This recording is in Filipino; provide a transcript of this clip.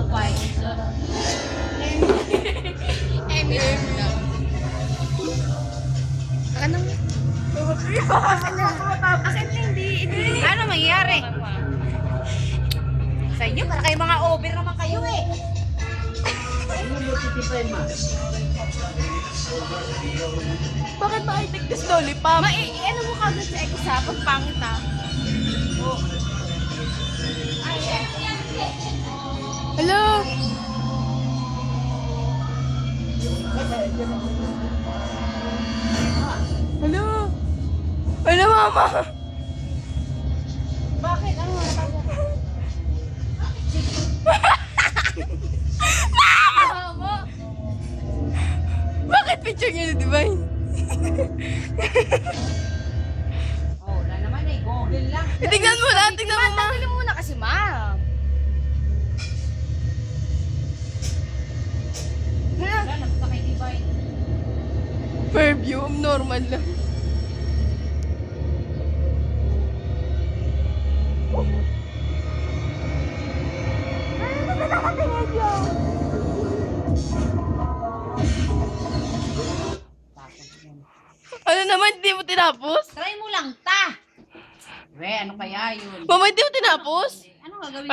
Lupay. Emmy. Anong? Bakit hindi? Ano mangyayari? Sa inyo, para kayo mga over naman kayo eh. Bakit ba I take this lollipop? Ano mo kagad sa ex ha? Pag pangit ha? Hello? Hello? Hello, mama? Bakit? Ano Mama! Bakit picture niya ni Divine? Oh, wala naman eh. Google lang. Tingnan mo na, tingnan mo ma. Tanggalin mo muna kasi, ma'am. Wala, napunta kay Divine. Fairview, normal lang. Ano naman, hindi mo tinapos? Try mo lang, ta! We, ano kaya yun? Mama, hindi mo tinapos? Ano gagawin Ano